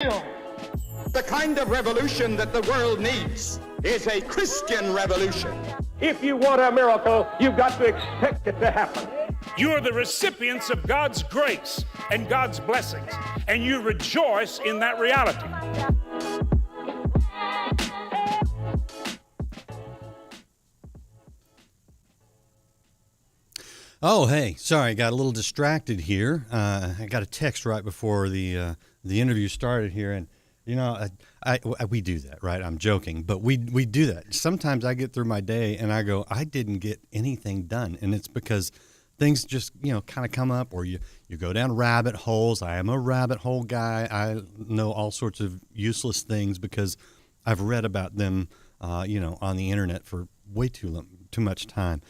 The kind of revolution that the world needs is a Christian revolution. If you want a miracle, you've got to expect it to happen. You are the recipients of God's grace and God's blessings, and you rejoice in that reality. Oh, hey, sorry, I got a little distracted here. I got a text right before the interview started here, and you know, we do that, right? I'm joking, but we do that. Sometimes I get through my day and I go, I didn't get anything done, and it's because things just, you know, kind of come up, or you go down rabbit holes. I am a rabbit hole guy. I know all sorts of useless things because I've read about them, you know, on the internet for way too much time.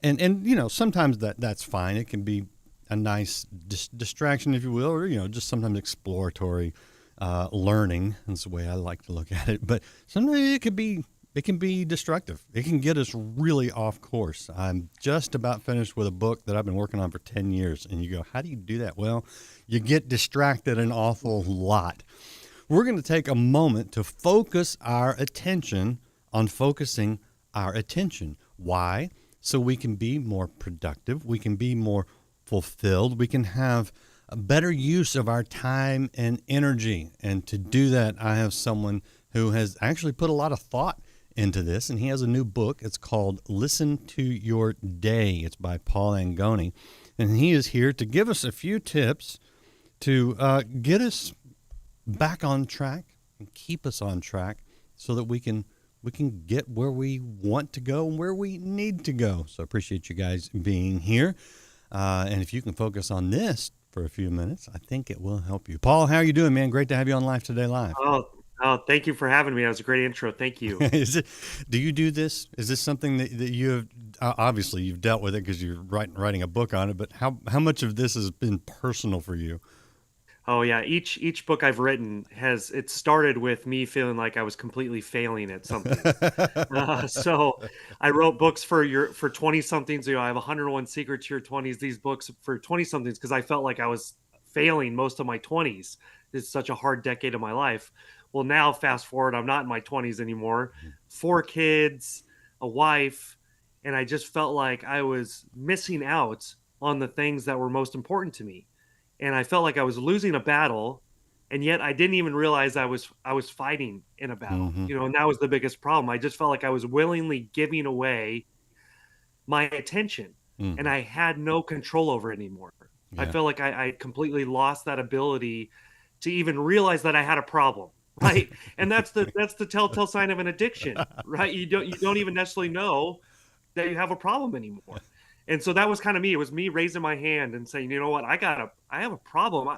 And you know, sometimes that's fine. It can be a nice distraction, if you will, or, you know, just sometimes exploratory learning. That's the way I like to look at it. But sometimes it can be destructive. It can get us really off course. I'm just about finished with a book that I've been working on for 10 years. And you go, how do you do that? Well, you get distracted an awful lot. We're going to take a moment to focus our attention on focusing our attention. Why? So we can be more productive, we can be more fulfilled, we can have a better use of our time and energy. And to do that, I have someone who has actually put a lot of thought into this, and he has a new book. It's called Listen to Your Day. It's by Paul Angone, and he is here to give us a few tips to get us back on track and keep us on track so that we can get where we want to go and where we need to go. So I appreciate you guys being here. And if you can focus on this for a few minutes, I think it will help you. Paul, how are you doing, man? Great to have you on Life Today Live. Oh, thank you for having me. That was a great intro. Thank you. Do you do this? Is this something that you have, obviously you've dealt with it because you're writing a book on it, but how much of this has been personal for you? Oh yeah, each book I've written it started with me feeling like I was completely failing at something. So I wrote books for 20 somethings. You know, I have 101 Secrets to Your 20s. These books for 20 somethings because I felt like I was failing most of my 20s. It's such a hard decade of my life. Well, now fast forward, I'm not in my 20s anymore. 4 kids, a wife, and I just felt like I was missing out on the things that were most important to me. And I felt like I was losing a battle, and yet I didn't even realize I was fighting in a battle. Mm-hmm. You know, and that was the biggest problem. I just felt like I was willingly giving away my attention, and I had no control over it anymore. Yeah. I felt like I completely lost that ability to even realize that I had a problem, right? And that's the telltale sign of an addiction, right? You don't even necessarily know that you have a problem anymore. And so that was kind of me. It was me raising my hand and saying, you know what, I have a problem.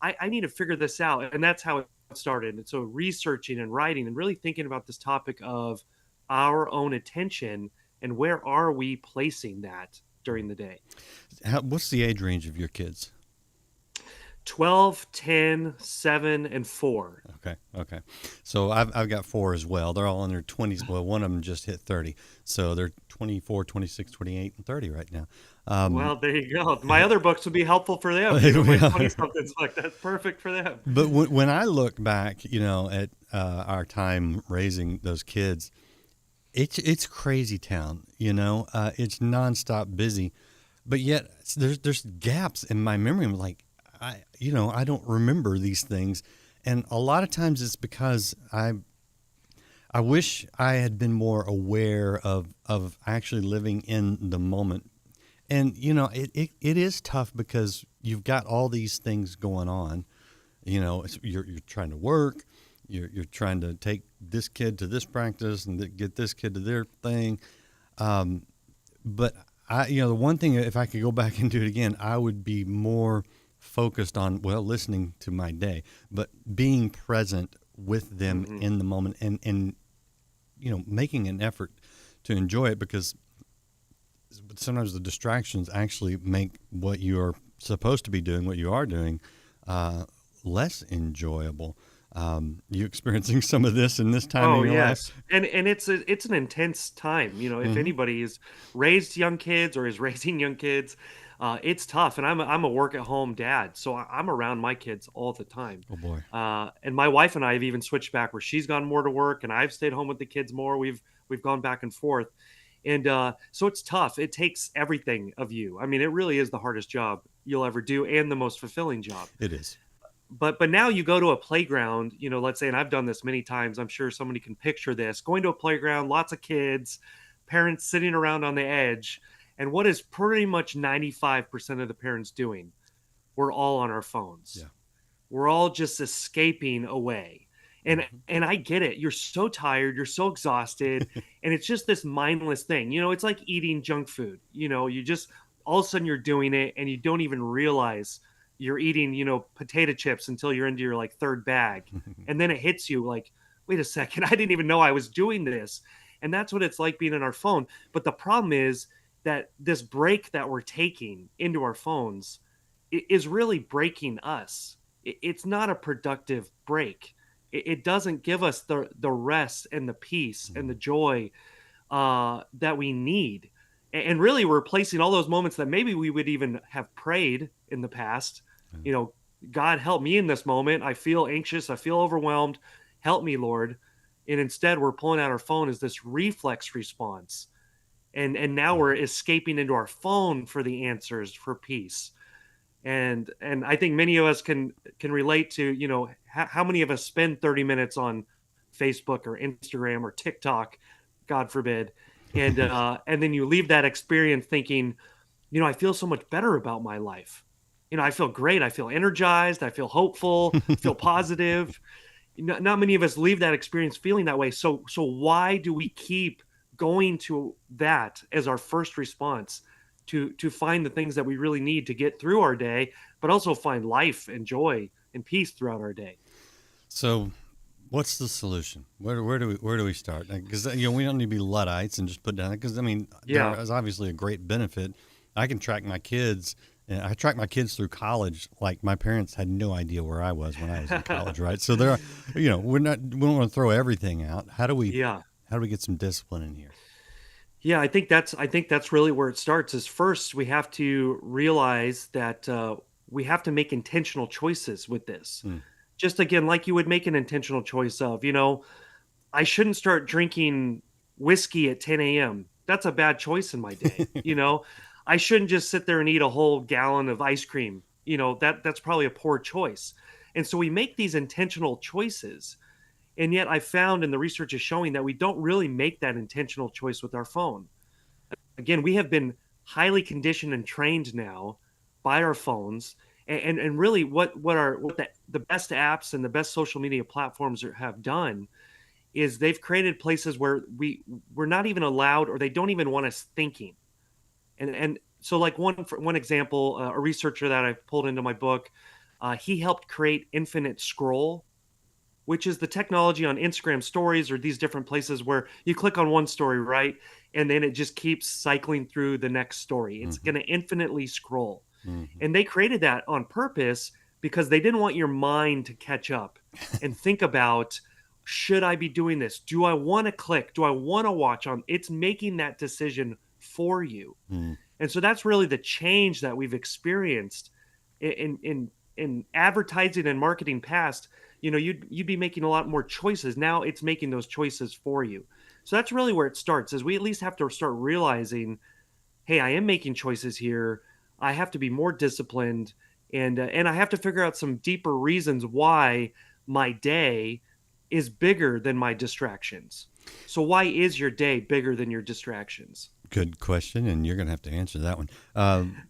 I need to figure this out. And that's how it started. And so researching and writing and really thinking about this topic of our own attention and where are we placing that during the day. What's the age range of your kids? 12, 10, 7, and 4. Okay. So I've got 4 as well. They're all in their 20s. Well, one of them just hit 30. So they're 24, 26, 28, and 30 right now. Well, there you go. My other books would be helpful for them. You know, my 20-somethings, like that's perfect for them. But when I look back, you know, at our time raising those kids, it's crazy town. You know, it's nonstop busy, but yet there's gaps in my memory. I'm like, I don't remember these things. And a lot of times it's because I wish I had been more aware of actually living in the moment. And, you know, it is tough because you've got all these things going on. You know, you're trying to work, you're trying to take this kid to this practice and get this kid to their thing. But the one thing, if I could go back and do it again, I would be more focused on, listening to my day, but being present with them in the moment and, you know, making an effort to enjoy it, because sometimes the distractions actually make what you're supposed to be doing, what you are doing, less enjoyable. You experiencing some of this in this time in your life? And it's an intense time. You know, if anybody has raised young kids or is raising young kids, It's tough, and I'm a work at home dad, so I'm around my kids all the time. Oh boy. And my wife and I have even switched back where she's gone more to work, and I've stayed home with the kids more. We've gone back and forth, and so it's tough. It takes everything of you. I mean, it really is the hardest job you'll ever do, and the most fulfilling job. It is. But now you go to a playground, let's say, and I've done this many times. I'm sure somebody can picture this: going to a playground, lots of kids, parents sitting around on the edge. And what is pretty much 95% of the parents doing? We're all on our phones. Yeah. We're all just escaping away. And I get it. You're so tired, you're so exhausted, and it's just this mindless thing. It's like eating junk food. You just all of a sudden you're doing it and you don't even realize you're eating, potato chips until you're into your like third bag. And then it hits you like, wait a second, I didn't even know I was doing this. And that's what it's like being on our phone. But the problem is that this break that we're taking into our phones is really breaking us. It's not a productive break. It doesn't give us the rest and the peace and the joy that we need. And really, we're replacing all those moments that maybe we would even have prayed in the past. God, help me in this moment. I feel anxious. I feel overwhelmed. Help me, Lord. And instead, we're pulling out our phone as this reflex response. And now we're escaping into our phone for the answers, for peace. And I think many of us can relate to, how many of us spend 30 minutes on Facebook or Instagram or TikTok, God forbid. And then you leave that experience thinking, I feel so much better about my life. I feel great. I feel energized. I feel hopeful, feel positive. Not many of us leave that experience feeling that way. So why do we keep going to that as our first response to find the things that we really need to get through our day, but also find life and joy and peace throughout our day? So what's the solution? Where do we start? Because we don't need to be Luddites and just put down, because there is obviously a great benefit. I can track my kids. And I tracked my kids through college. Like, my parents had no idea where I was when I was in college, right? So we don't want to throw everything out. How do we get some discipline in here? Yeah, I think that's really where it starts. Is first we have to realize that we have to make intentional choices with this. Just again, like you would make an intentional choice of, I shouldn't start drinking whiskey at 10 a.m. That's a bad choice in my day. I shouldn't just sit there and eat a whole gallon of ice cream. That's probably a poor choice. And so we make these intentional choices. And yet I found, and the research is showing, that we don't really make that intentional choice with our phone. Again, we have been highly conditioned and trained now by our phones. And really what the best apps and the best social media platforms have done is they've created places where we're not even allowed, or they don't even want us thinking. And so, like, one example, a researcher that I've pulled into my book, he helped create Infinite Scroll, which is the technology on Instagram stories or these different places where you click on one story, right? And then it just keeps cycling through the next story. It's going to infinitely scroll. And they created that on purpose because they didn't want your mind to catch up and think about, should I be doing this? Do I want to click? Do I want to watch on? It's making that decision for you. And so that's really the change that we've experienced in advertising and marketing past. You'd be making a lot more choices. Now it's making those choices for you. So that's really where it starts, is we at least have to start realizing, hey, I am making choices here. I have to be more disciplined, and I have to figure out some deeper reasons why my day is bigger than my distractions. So why is your day bigger than your distractions? Good question, and you're going to have to answer that one.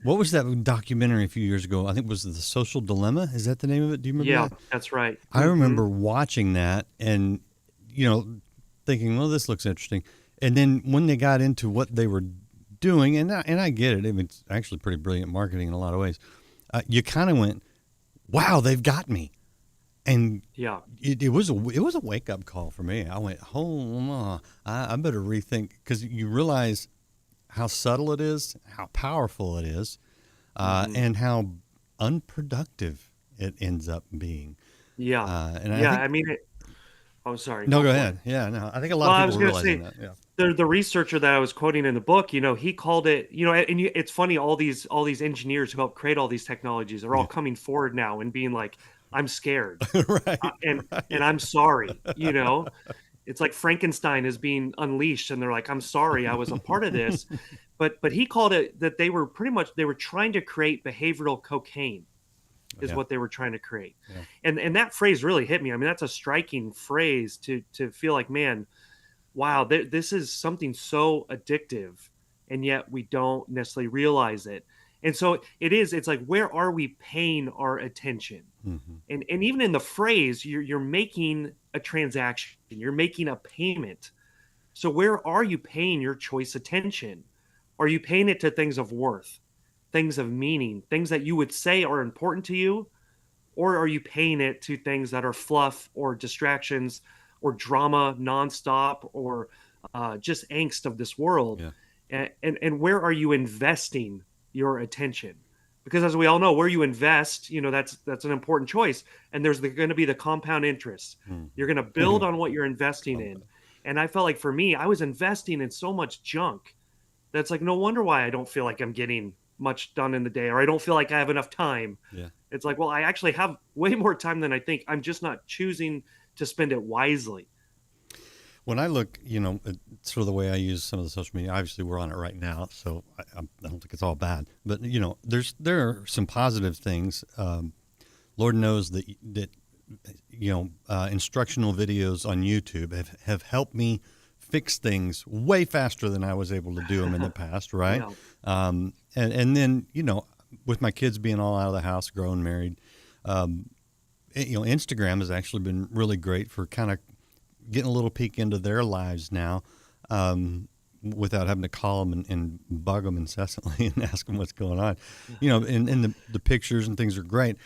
What was that documentary a few years ago? I think it was The Social Dilemma. Is that the name of it? Do you remember that? Yeah, that's right. I remember watching that and, thinking, well, this looks interesting. And then when they got into what they were doing, and I get it. It's actually pretty brilliant marketing in a lot of ways. You kind of went, wow, they've got me. And yeah, it was a wake up call for me. I went, I better rethink, because you realize how subtle it is, how powerful it is, and how unproductive it ends up being. Yeah, I Oh, sorry. No, go for ahead. it. Yeah, no, I think a Well, lot I of was people are going to realizing say that. Yeah. the researcher that I was quoting in the book, he called it, and it's funny, all these engineers who help create all these technologies are all Yeah. coming forward now and being like, I'm scared, Right. and Right. I'm sorry. It's like Frankenstein is being unleashed, and they're like, I'm sorry, I was a part of this. But he called it that they were trying to create behavioral cocaine is Yeah. what they were trying to create. Yeah. And that phrase really hit me. I mean, that's a striking phrase to feel like, man, wow, this is something so addictive, and yet we don't necessarily realize it. And so it's like, where are we paying our attention? Hmm. And even in the phrase, you're making a transaction, you're making a payment. So where are you paying your choice attention? Are you paying it to things of worth, things of meaning, things that you would say are important to you? Or are you paying it to things that are fluff or distractions or drama nonstop or just angst of this world? Yeah. And where are you investing your attention? Because as we all know, where you invest, that's an important choice. And there's going to be the compound interest. You're going to build on what you're investing in. And I felt like for me, I was investing in so much junk that's like, no wonder why I don't feel like I'm getting much done in the day, or I don't feel like I have enough time. Yeah. It's like, well, I actually have way more time than I think. I'm just not choosing to spend it wisely. When I look, at sort of the way I use some of the social media, obviously we're on it right now, so I don't think it's all bad. But there are some positive things. Lord knows that instructional videos on YouTube have helped me fix things way faster than I was able to do them in the past, right? Yeah. And then with my kids being all out of the house, grown, married, Instagram has actually been really great for kind of getting a little peek into their lives now, without having to call them and bug them incessantly and ask them what's going on. And the pictures and things are great.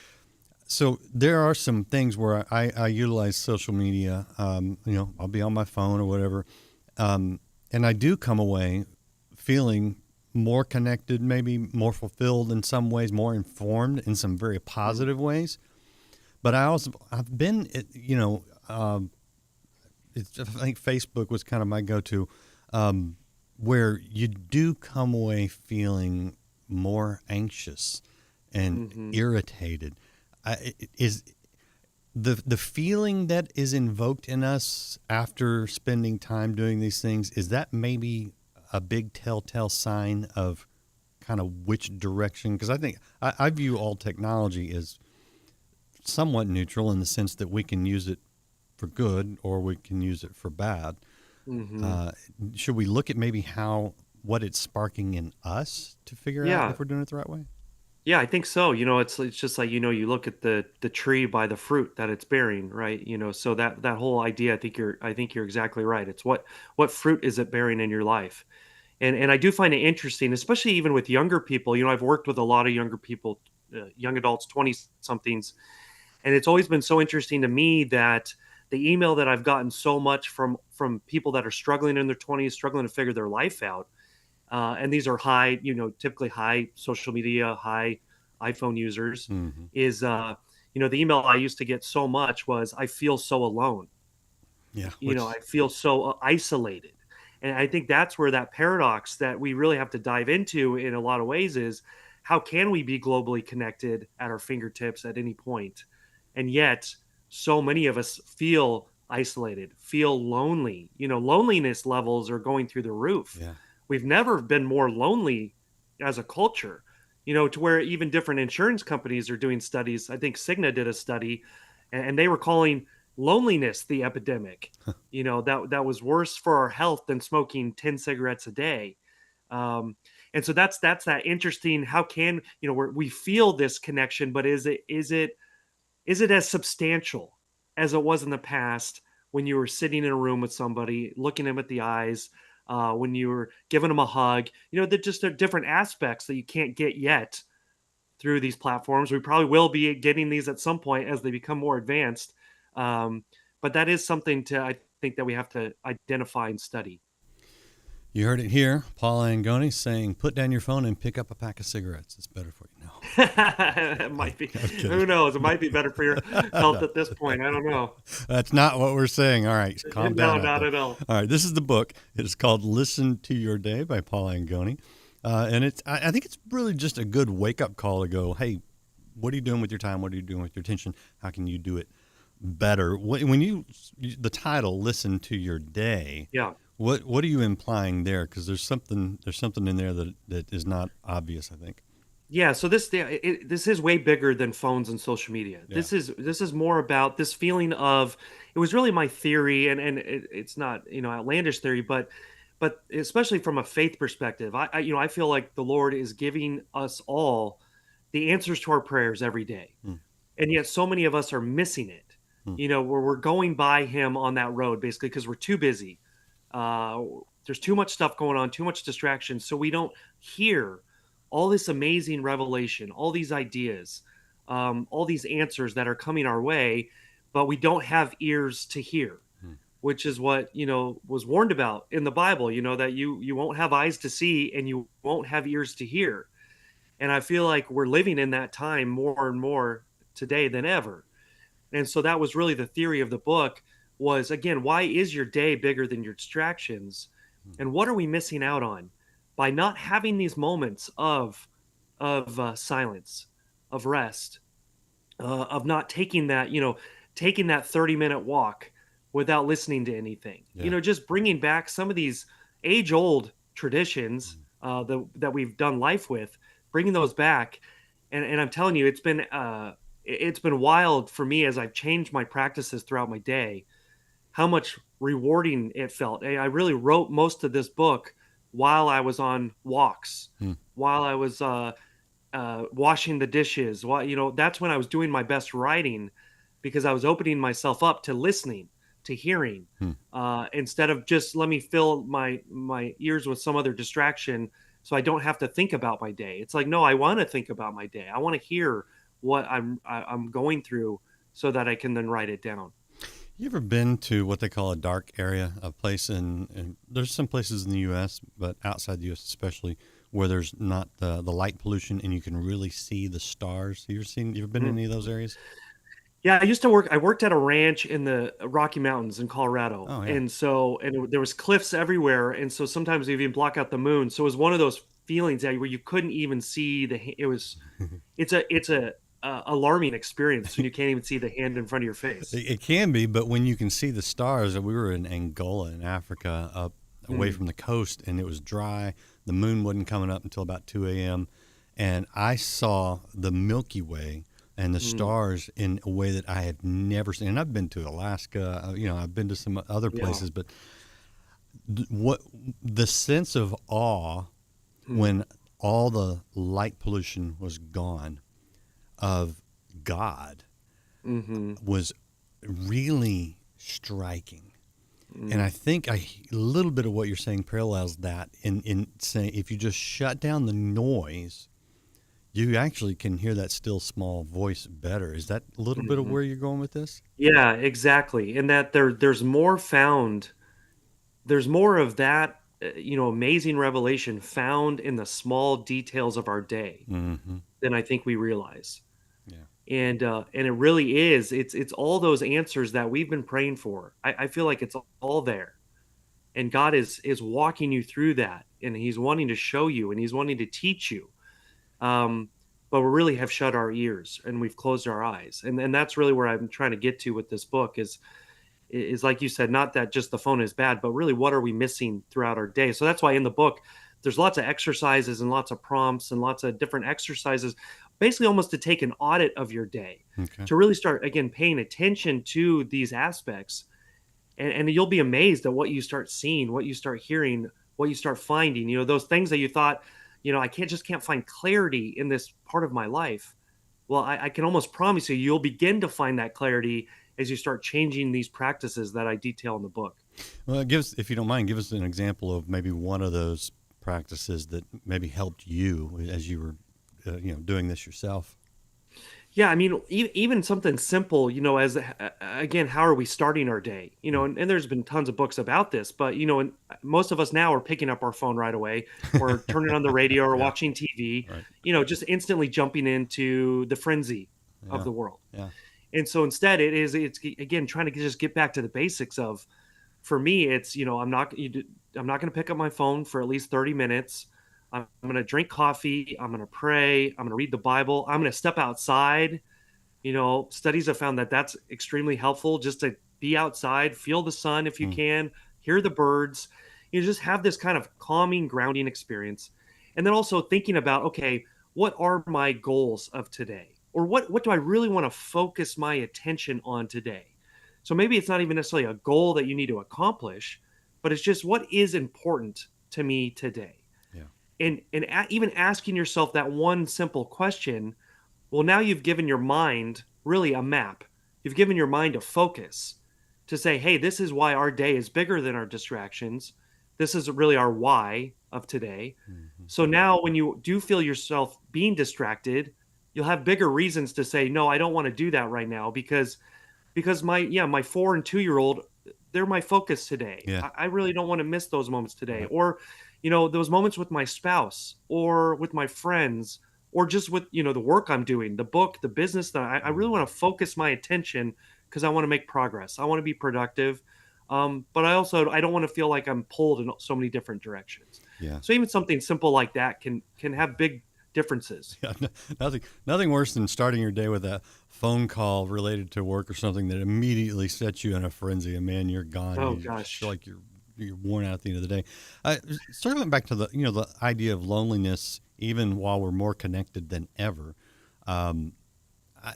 So there are some things where I utilize social media. I'll be on my phone or whatever, and I do come away feeling more connected, maybe more fulfilled in some ways, more informed in some very positive ways. But I've been, I think Facebook was kind of my go-to, where you do come away feeling more anxious and irritated. Is the feeling that is invoked in us after spending time doing these things, is that maybe a big telltale sign of kind of which direction? Because I think I view all technology as somewhat neutral in the sense that we can use it for good or we can use it for bad. Should we look at maybe what it's sparking in us to figure out if we're doing it the right way? Yeah, I think so. It's just like, you look at the tree by the fruit that it's bearing, right? So that whole idea, I think you're exactly right. It's what fruit is it bearing in your life? And I do find it interesting, especially even with younger people. I've worked with a lot of younger people, young adults, 20 somethings, and it's always been so interesting to me that the email that I've gotten so much from people that are struggling in their 20s, struggling to figure their life out. And these are high, typically high social media, high iPhone users, is, the email I used to get so much was, I feel so alone. Yeah. I feel so isolated. And I think that's where that paradox that we really have to dive into in a lot of ways is, how can we be globally connected at our fingertips at any point? And yet so many of us feel isolated, feel lonely. Loneliness levels are going through the roof. Yeah. We've never been more lonely as a culture, to where even different insurance companies are doing studies. I think Cigna did a study, and they were calling loneliness the epidemic. That was worse for our health than smoking 10 cigarettes a day. And so that's that interesting. How can, we feel this connection, but is it as substantial as it was in the past when you were sitting in a room with somebody, looking them at the eyes, when you were giving them a hug? They're just different aspects that you can't get yet through these platforms. We probably will be getting these at some point as they become more advanced. But that is something I think that we have to identify and study. You heard it here. Paul Angone saying, put down your phone and pick up a pack of cigarettes. It's better for you. No. It might be. Who knows? It might be better for your health at this point. I don't know. That's not what we're saying. All right, calm No, down. not at all. All right, this is the book. It's called "Listen to Your Day" by Paul Angone, and I think it's really just a good wake-up call to go, hey, what are you doing with your time? What are you doing with your attention? How can you do it better? When the title "Listen to Your Day," Yeah. what are you implying there? Because there's something in there that is not obvious, I think. Yeah, so this is way bigger than phones and social media. Yeah. This is more about this feeling of, it was really my theory, and it's not, outlandish theory, but especially from a faith perspective, I feel like the Lord is giving us all the answers to our prayers every day, and yet so many of us are missing it. Where we're going by Him on that road basically because we're too busy. There's too much stuff going on, too much distraction, so we don't hear all this amazing revelation, all these ideas, all these answers that are coming our way, but we don't have ears to hear, which is what, was warned about in the Bible, that you won't have eyes to see and you won't have ears to hear. And I feel like we're living in that time more and more today than ever. And so that was really the theory of the book was, again, why is your day bigger than your distractions? And what are we missing out on by not having these moments of silence, of rest, of not taking that 30-minute walk without listening to anything. Yeah. Just bringing back some of these age-old traditions that we've done life with, bringing those back. And I'm telling you, it's been wild for me as I've changed my practices throughout my day, how much rewarding it felt. I really wrote most of this book while I was on walks, while I was washing the dishes. That's when I was doing my best writing, because I was opening myself up to listening, to hearing, instead of just let me fill my ears with some other distraction so I don't have to think about my day. It's like, no, I want to think about my day. I want to hear what I'm going through so that I can then write it down. You ever been to what they call a dark area, a place and there's some places in the U.S., but outside the U.S. especially, where there's not the light pollution and you can really see the stars? You ever been in any of those areas? Yeah, I worked at a ranch in the Rocky Mountains in Colorado. Oh, yeah. And there was cliffs everywhere. And so sometimes we even block out the moon. So it was one of those feelings where you couldn't even see it's a alarming experience when you can't even see the hand in front of your face. It can be, but when you can see the stars, we were in Angola in Africa, up away from the coast, and it was dry. The moon wasn't coming up until about 2 a.m. And I saw the Milky Way and the stars in a way that I have never seen. And I've been to Alaska, I've been to some other places, but what the sense of awe when all the light pollution was gone of God was really striking. And I think a little bit of what you're saying parallels that in saying if you just shut down the noise, you actually can hear that still small voice better. Is that a little bit of where you're going with this? Yeah, exactly. And that there's more of that, amazing revelation found in the small details of our day than I think we realize. Yeah. And it really is. It's all those answers that we've been praying for. I feel like it's all there. And God is walking you through that, and He's wanting to show you, and He's wanting to teach you. But we really have shut our ears and we've closed our eyes. And that's really where I'm trying to get to with this book is like you said, not that just the phone is bad, but really what are we missing throughout our day? So that's why in the book, there's lots of exercises and lots of prompts and lots of different exercises, basically almost to take an audit of your day, to really start, again, paying attention to these aspects. And you'll be amazed at what you start seeing, what you start hearing, what you start finding, those things that you thought, I can't find clarity in this part of my life. Well, I can almost promise you'll begin to find that clarity as you start changing these practices that I detail in the book. Well, if you don't mind, give us an example of maybe one of those practices that maybe helped you as you were, doing this yourself. Yeah, I mean, even something simple, as again, how are we starting our day? And there's been tons of books about this, but and most of us now are picking up our phone right away, or turning on the radio, or Yeah, watching TV, right. just instantly jumping into the frenzy of Yeah, the world. yeah. And so instead, it's again trying to just get back to the basics of. For me, it's I'm not going to pick up my phone for at least 30 minutes. I'm going to drink coffee. I'm going to pray. I'm going to read the Bible. I'm going to step outside. Studies have found that that's extremely helpful, just to be outside, feel the sun if you Mm, can, hear the birds. Just have this kind of calming, grounding experience. And then also thinking about, okay, what are my goals of today? Or what do I really want to focus my attention on today? So maybe it's not even necessarily a goal that you need to accomplish, but it's just what is important to me today. yeah. And even asking yourself that one simple question, well, now you've given your mind really a map. You've given your mind a focus to say, hey, this is why our day is bigger than our distractions. This is really our why of today. Mhm. So now when you do feel yourself being distracted, you'll have bigger reasons to say, no, I don't want to do that right now, because my 4 and 2-year-old, they're my focus today. Yeah, I really don't want to miss those moments today. right. Or those moments with my spouse, or with my friends, or just with the work I'm doing, the book, the business, that I really Mm, want to focus my attention, because I want to make progress, I want to be productive. But I don't want to feel like I'm pulled in so many different directions. yeah. So even something simple like that can have big differences. Yeah, nothing worse than starting your day with a phone call related to work or something that immediately sets you in a frenzy, and man, you're gone. Oh You just feel gosh. like you're worn out at the end of the day. Circling back to the idea of loneliness, even while we're more connected than ever. Um, I,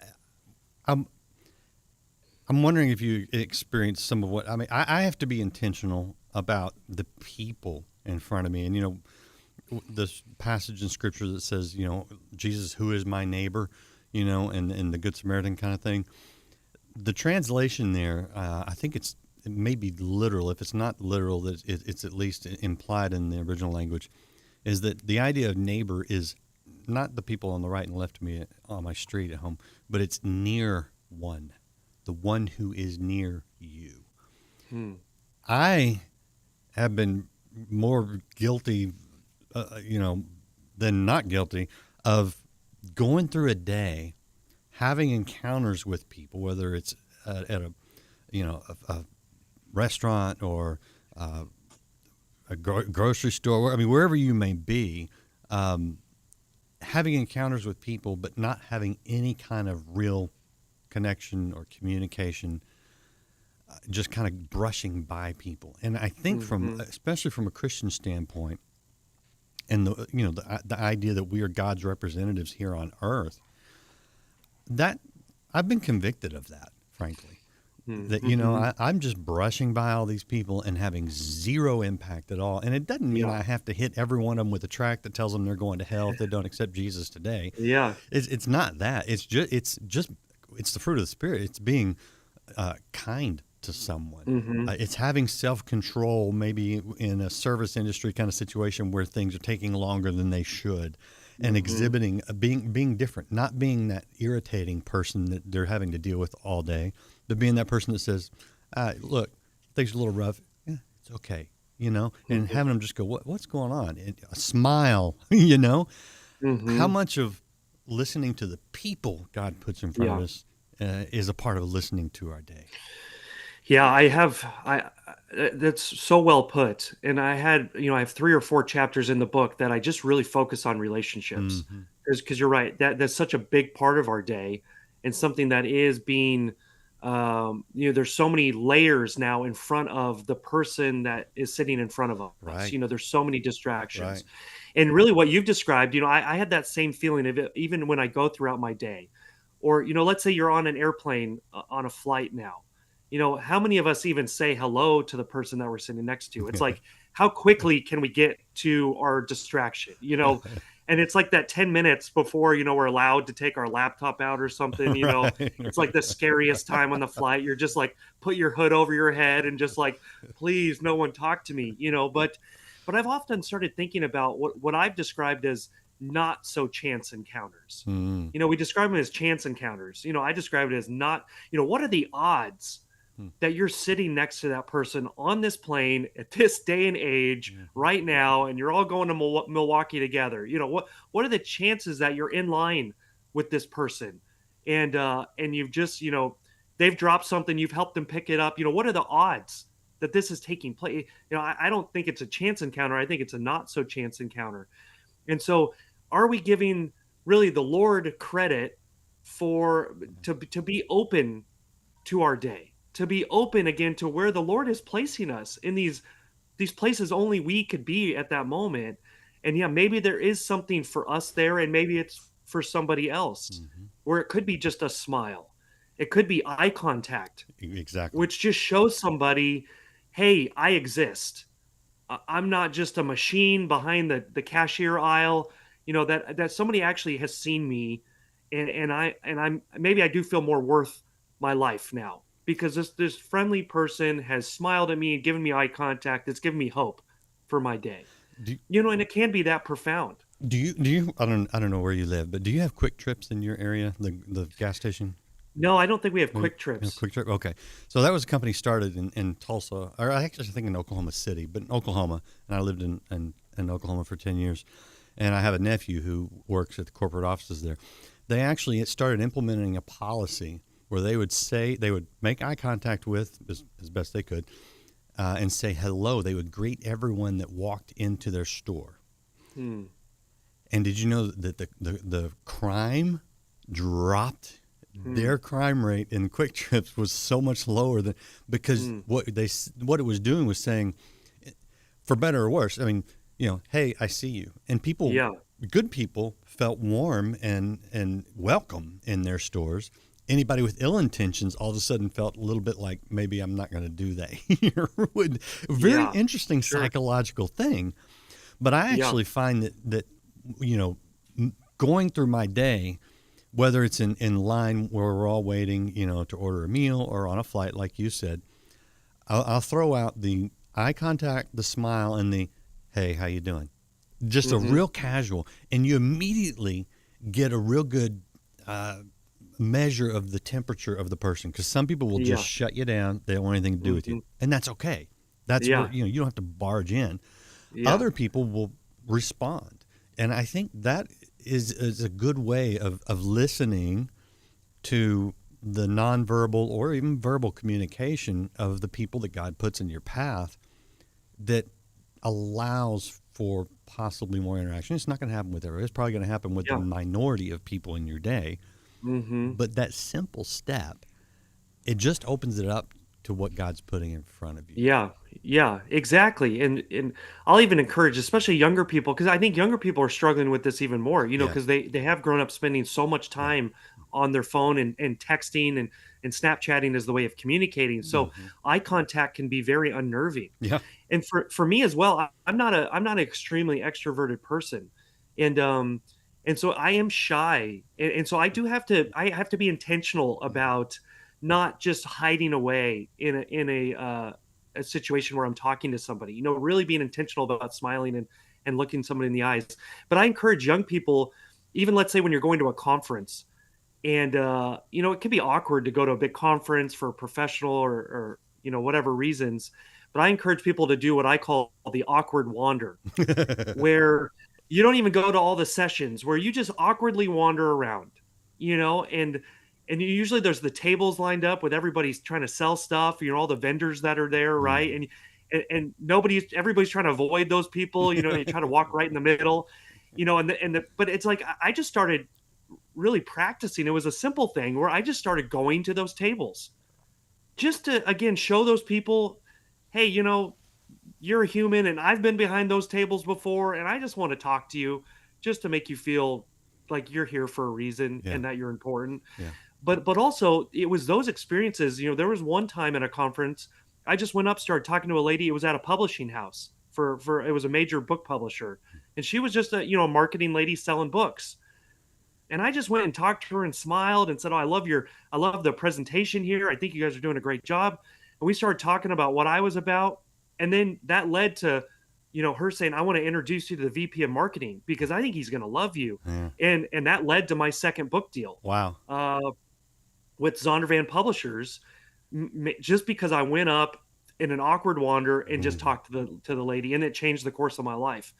I'm I'm wondering if you experience some of what I mean. I have to be intentional about the people in front of me, and this passage in scripture that says, Jesus, who is my neighbor, and the Good Samaritan kind of thing. The translation there, I think it may be literal. If it's not literal, that it's at least implied in the original language, is that the idea of neighbor is not the people on the right and left of me on my street at home, but it's near one, the one who is near you. Hmm. I have been more guilty, than not guilty of going through a day, having encounters with people, whether it's at a restaurant or a grocery store. I mean, wherever you may be, having encounters with people, but not having any kind of real connection or communication, just kind of brushing by people. And I think Hmm. especially from a Christian standpoint, and the idea that we are God's representatives here on earth, that I've been convicted of that, frankly. That Hmm. I'm just brushing by all these people and having zero impact at all. And it doesn't mean Yeah. I have to hit every one of them with a tract that tells them they're going to hell if they don't accept Jesus today. Yeah. It's not that. It's the fruit of the Spirit. It's being kind to someone. Hmm. It's having self-control, maybe in a service industry kind of situation where things are taking longer than they should, and Hmm. exhibiting being different, not being that irritating person that they're having to deal with all day, but being that person that says, "Look, things are a little rough. Yeah, it's okay," and having them just go, "What's going on?" And a smile, How Hmm. much of listening to the people God puts in front of Yeah. us is a part of listening to our day? Yeah, that's so well put. And I have 3 or 4 chapters in the book that I just really focus on relationships. Hmm. Because you're right, that's such a big part of our day, and something that is being, there's so many layers now in front of the person that is sitting in front of us. Right, There's so many right. distractions. And really what you've described, I had that same feeling of it even when I go throughout my day. Or, let's say you're on an airplane, on a flight now. How many of us even say hello to the person that we're sitting next to? It's like, how quickly can we get to our distraction? And it's like that 10 minutes before, we're allowed to take our laptop out or something. Right, It's like the scariest time on the flight. You're just like, put your hood over your head and just like, please, no one talk to me. But I've often started thinking about what I've described as not so chance encounters. Mm. You know, we describe them as chance encounters. You know, I describe it as not, you know, what are the odds that you're sitting next to that person on this plane at this day and age right now, and you're all going to Milwaukee together? You know, what are the chances that you're in line with this person, and you've just, you know, they've dropped something, you've helped them pick it up. You know, what are the odds that this is taking place? You know, I don't think it's a chance encounter. I think it's a not so chance encounter. And so, are we giving really the Lord credit for to be open to our day, to be open again to where the Lord is placing us in these places only we could be at that moment? And yeah, maybe there is something for us there, and maybe it's for somebody else, where it could be just a smile, it could be eye contact, Exactly. which just shows somebody, hey, I exist. I'm not just a machine behind the cashier aisle. You know, that somebody actually has seen me, and I'm maybe I do feel more worth my life now because this friendly person has smiled at me and given me eye contact. It's given me hope for my day. Do, You know, and it can be that profound. do you? I don't know where you live, but do you have Quick Trips in your area? The gas station. No, I don't think we have Oh, quick you have trips. Quick Trip. Okay, so that was a company started in Tulsa, or I actually think in Oklahoma City, but in Oklahoma, and I lived in Oklahoma for 10 years, and I have a nephew who works at the corporate offices there. They actually started implementing a policy where they would make eye contact with as best they could, and say hello. They would greet everyone that walked into their store. Hmm. And did you know that the crime dropped? Their crime rate in Quick Trips was so much lower than because what it was doing was saying, for better or worse. I mean, you know, hey, I see you, and people, Yeah. good people, felt warm and welcome in their stores. Anybody with ill intentions all of a sudden felt a little bit like maybe I'm not going to do that here. Very Yeah, interesting sure. psychological thing. But I Yeah. actually find that you know, going through my day, whether it's in line where we're all waiting, you know, to order a meal or on a flight, like you said, I'll throw out the eye contact, the smile, and the, hey, how you doing? Just a real casual. And you immediately get a real good measure of the temperature of the person. Because some people will just shut you down. They don't want anything to do with you. And that's okay. That's Yeah. where, you know, you don't have to barge in. Yeah. Other people will respond. And I think that is a good way of listening to the nonverbal or even verbal communication of the people that God puts in your path that allows for possibly more interaction. It's not going to happen with everyone. It's probably going to happen with the minority of people in your day. But that simple step, it just opens it up to what God's putting in front of you. Yeah, exactly. And I'll even encourage, especially younger people, because I think younger people are struggling with this even more, you know, Yeah. because they have grown up spending so much time on their phone and texting and Snapchatting as the way of communicating. So eye contact can be very unnerving. Yeah. And for me as well, I'm not an extremely extroverted person. And so I am shy. And so I have to be intentional about not just hiding away in a situation where I'm talking to somebody, you know, really being intentional about smiling and looking somebody in the eyes. But I encourage young people, even let's say when you're going to a conference and, you know, it can be awkward to go to a big conference for professional or, you know, whatever reasons. But I encourage people to do what I call the awkward wander, where you don't even go to all the sessions, where you just awkwardly wander around, you know, and usually there's the tables lined up with everybody's trying to sell stuff, you know, all the vendors that are there, right? And everybody's trying to avoid those people, you know, you try to walk right in the middle, you know, but it's like I just started really practicing. It was a simple thing where I just started going to those tables just to again show those people, hey, you know, you're a human and I've been behind those tables before and I just want to talk to you just to make you feel like you're here for a reason and that you're important. Yeah. But also it was those experiences, you know, there was one time at a conference, I just went up, started talking to a lady. It was at a publishing house for it was a major book publisher. And she was just a, you know, a marketing lady selling books. And I just went and talked to her and smiled and said, "Oh, I love the presentation here. I think you guys are doing a great job." And we started talking about what I was about. And then that led to, her saying, I want to introduce you to the VP of marketing because I think he's going to love you. Yeah. And that led to my second book deal. Wow. With Zondervan Publishers, just because I went up in an awkward wander and just talked to the lady, and it changed the course of my life.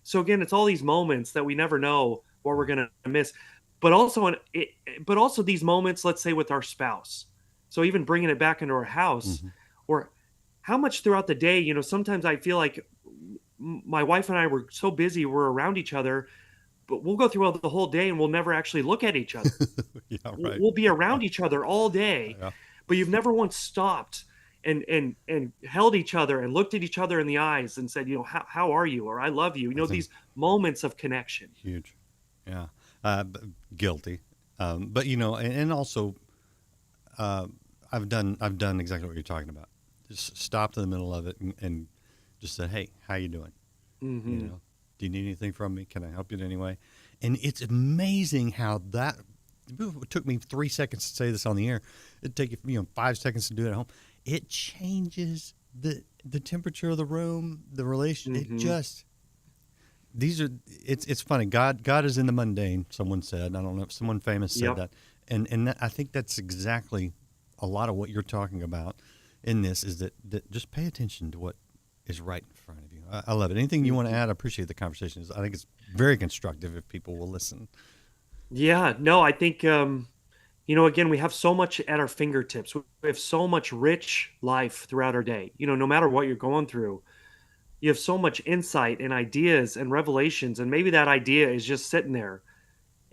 So again, it's all these moments that we never know what we're going to miss, but also these moments, let's say with our spouse. So even bringing it back into our house, or how much throughout the day, sometimes I feel like my wife and I were so busy, we're around each other, but we'll go through the whole day and we'll never actually look at each other. Yeah, right. We'll be around each other all day, but you've never once stopped and held each other and looked at each other in the eyes and said, how are you? Or I love you. These moments of connection. Huge. Yeah. Guilty. But and also, I've done exactly what you're talking about. Just stopped in the middle of it and just said, hey, how you doing? Mm-hmm. Do you need anything from me? Can I help you in any way? And it's amazing how that it took me 3 seconds to say this on the air. It'd take you 5 seconds to do it at home. It changes the temperature of the room, the relation. It just it's funny. God is in the mundane. Someone said. I don't know if someone famous said that, and I think that's exactly a lot of what you're talking about in this. Is that just pay attention to what is right in front of you. I love it. Anything you want to add? I appreciate the conversation. I think it's very constructive if people will listen. Yeah, no, I think, again, we have so much at our fingertips. We have so much rich life throughout our day. No matter what you're going through, you have so much insight and ideas and revelations. And maybe that idea is just sitting there.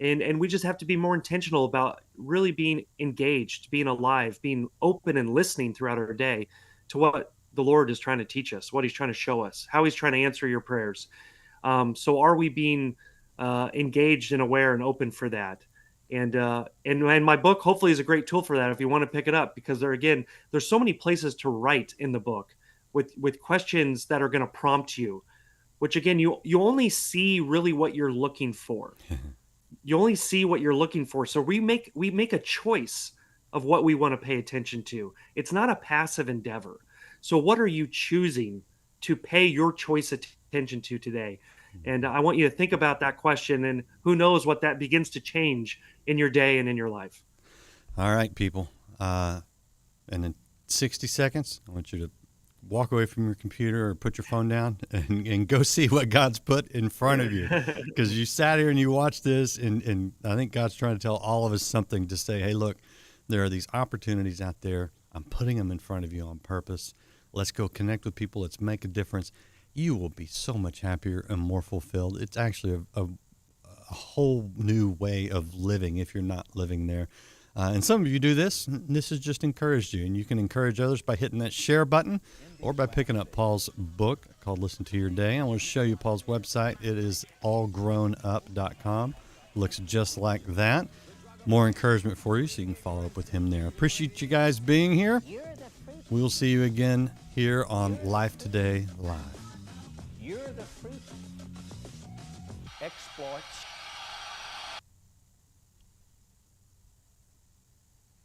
And we just have to be more intentional about really being engaged, being alive, being open and listening throughout our day to what the Lord is trying to teach us, what he's trying to show us, how he's trying to answer your prayers. So are we being engaged and aware and open for that? And my book hopefully is a great tool for that if you want to pick it up, because there's so many places to write in the book with questions that are going to prompt you, which again, you only see really what you're looking for. You only see what you're looking for. So we make a choice of what we want to pay attention to. It's not a passive endeavor. So what are you choosing to pay your choice attention to today? And I want you to think about that question, and who knows what that begins to change in your day and in your life. All right, people. And in 60 seconds, I want you to walk away from your computer or put your phone down and go see what God's put in front of you. Because you sat here and you watched this, and I think God's trying to tell all of us something to say, hey, look, there are these opportunities out there. I'm putting them in front of you on purpose. Let's go connect with people. Let's make a difference. You will be so much happier and more fulfilled. It's actually a whole new way of living if you're not living there. And some of you do this. This has just encouraged you. And you can encourage others by hitting that share button or by picking up Paul's book called Listen to Your Day. I want to show you Paul's website. It is allgrownup.com. Looks just like that. More encouragement for you so you can follow up with him there. Appreciate you guys being here. We'll see you again here on Life Today Live. You're the fruit. Exploits